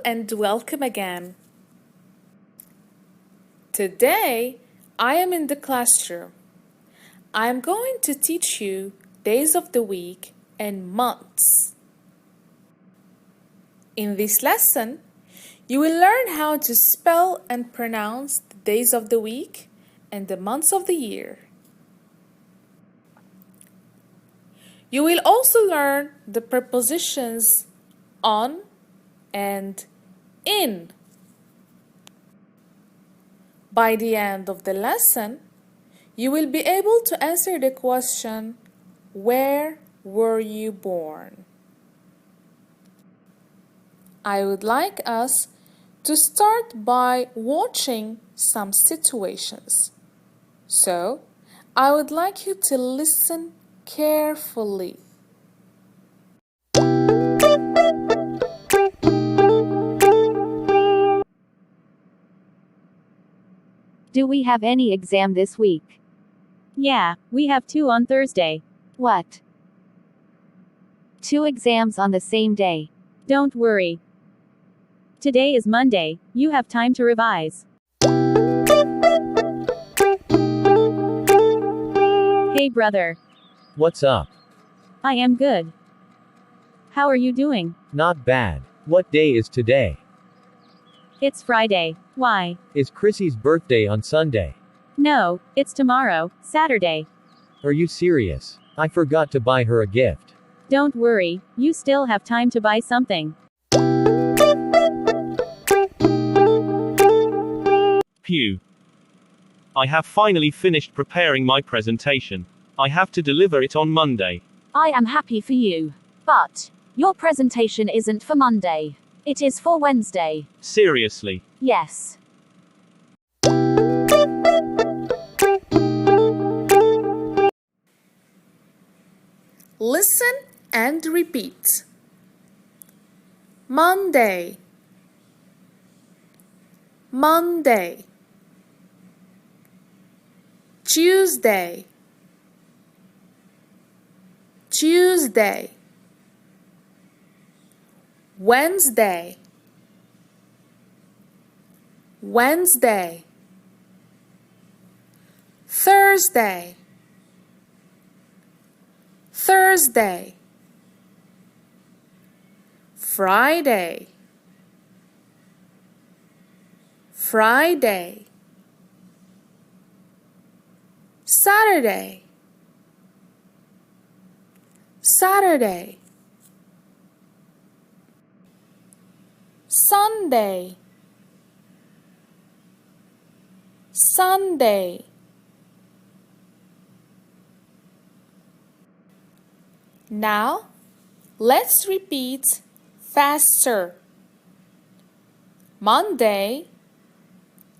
and welcome again. Today, I am in the classroom. I am going to teach you days of the week and months. In this lesson, you will learn how to spell and pronounce the days of the week and the months of the year. You will also learn the prepositions on and in. By the end of the lesson, you will be able to answer the question, where were you born? I would like us to start by watching some situations. So, I would like you to listen carefully. Do we have any exam this week? Yeah, we have 2 on Thursday. What? 2 exams on the same day. Don't worry. Today is Monday, you have time to revise. Hey brother. What's up? I am good. How are you doing? Not bad. What day is today? It's Friday. Why? Is Chrissy's birthday on Sunday? No, it's tomorrow, Saturday. Are you serious? I forgot to buy her a gift. Don't worry, you still have time to buy something. Phew. I have finally finished preparing my presentation. I have to deliver it on Monday. I am happy for you. But your presentation isn't for Monday. It is for Wednesday. Seriously. Yes. Listen and repeat. Monday, Monday. Tuesday, Tuesday. Wednesday, Wednesday. Thursday, Thursday. Friday, Friday. Saturday, Saturday. Sunday, Sunday. Now, let's repeat faster. Monday,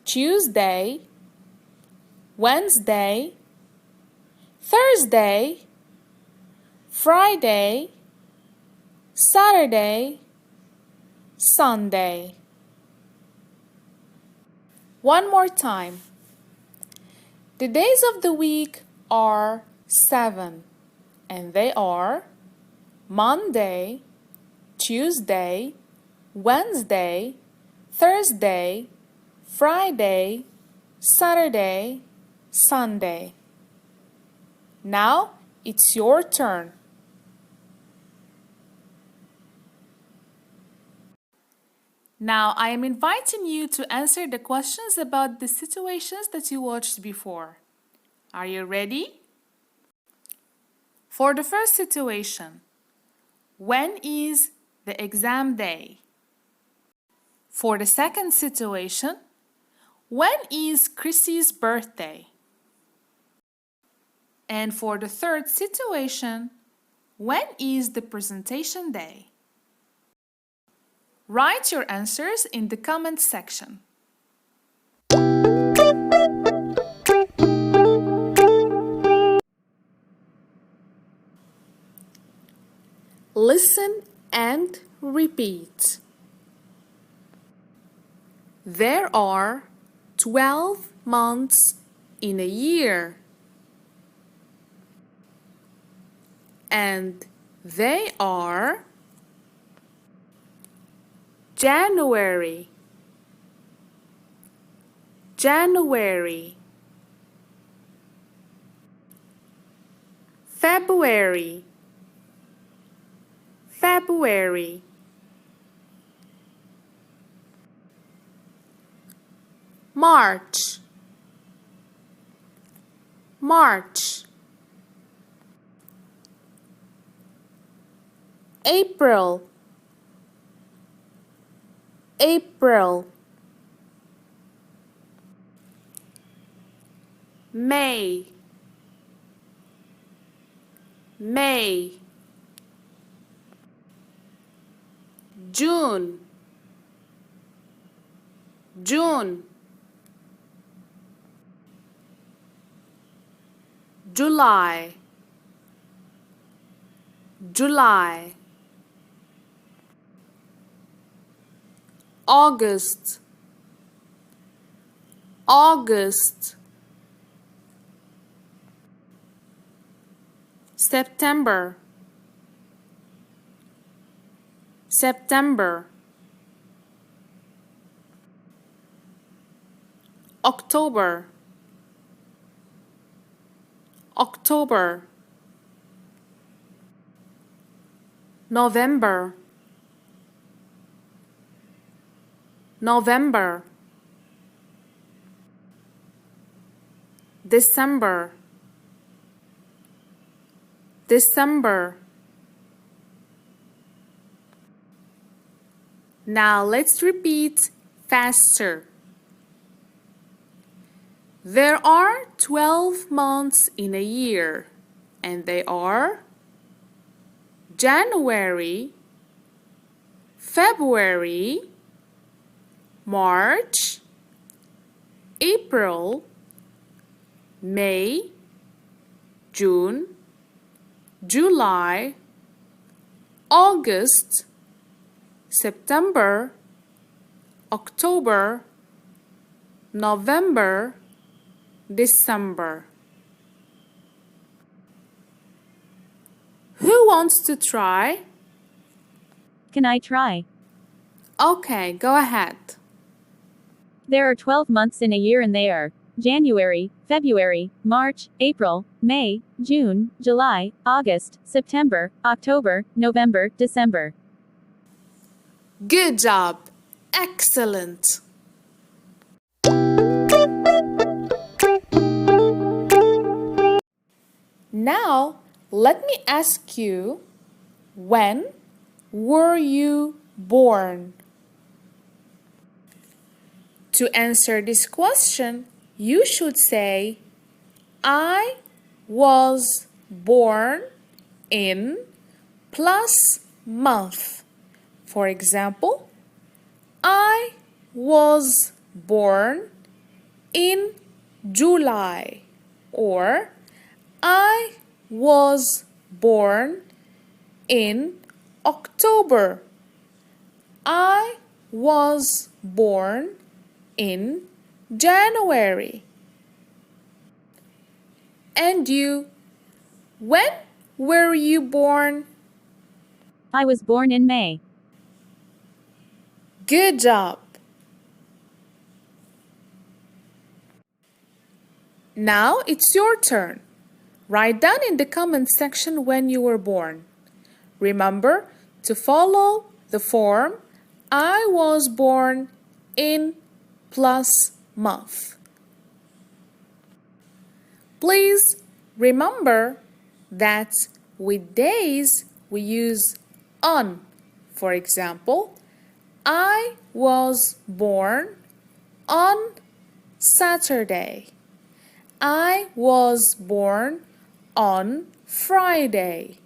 Tuesday, Wednesday, Thursday, Friday, Saturday, Sunday. One more time. The days of the week are 7, and they are Monday, Tuesday, Wednesday, Thursday, Friday, Saturday, Sunday. Now it's your turn. Now I am inviting you to answer the questions about the situations that you watched before. Are you ready? For the first situation, when is the exam day? For the second situation, when is Chrissy's birthday? And for the third situation, when is the presentation day? Write your answers in the comment section. Listen and repeat. There are 12 months in a year. And they are January, January. February, February. March, March. April, April. May, May. June, June. July, July. August, August. September, September. October, October. November, November. December, December. Now let's repeat faster. There are 12 months in a year, and they are January, February, March, April, May, June, July, August, September, October, November, December. Who wants to try? Can I try? Okay, go ahead. There are 12 months in a year and they are January, February, March, April, May, June, July, August, September, October, November, December. Good job. Excellent. Now, let me ask you, when were you born? To answer this question, you should say, I was born in plus month. For example, I was born in July, or I was born in October. I was born in January. And you, when were you born? I was born in May. Good job. Now it's your turn. Write down in the comment section when you were born. Remember to follow the form I was born in plus month. Please remember that with days we use on. For example, I was born on Saturday. I was born on Friday.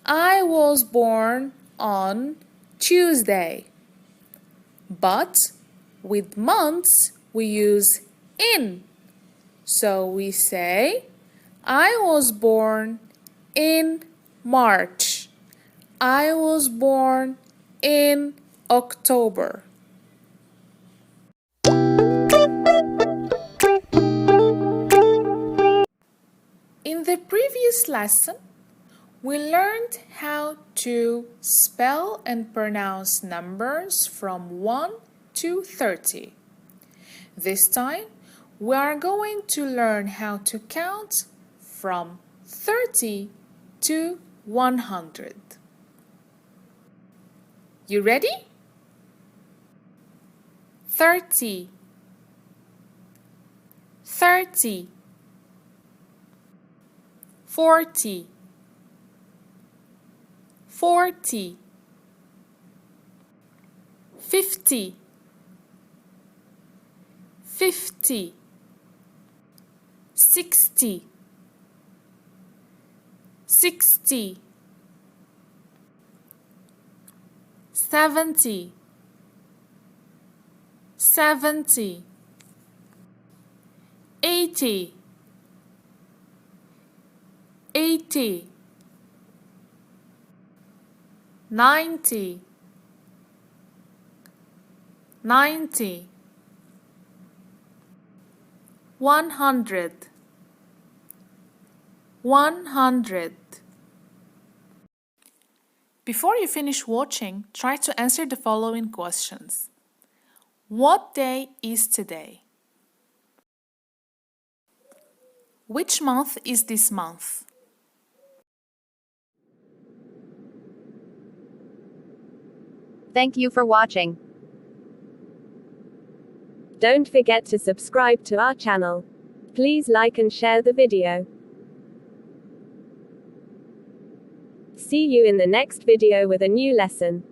I was born on Tuesday. But with months, we use in. So we say, I was born in March. I was born in October. In the previous lesson, We learned how to spell and pronounce numbers from 1 to 30. This time, we are going to learn how to count from 30 to 100. You ready? 30, 30, 40, 40, 50, 50, 60, 60, 70, 70, 80, 80, 90, 90, 100, 100. Before you finish watching, try to answer the following questions. What day is today? Which month is this month? Thank you for watching. Don't forget to subscribe to our channel. Please like and share the video. See you in the next video with a new lesson.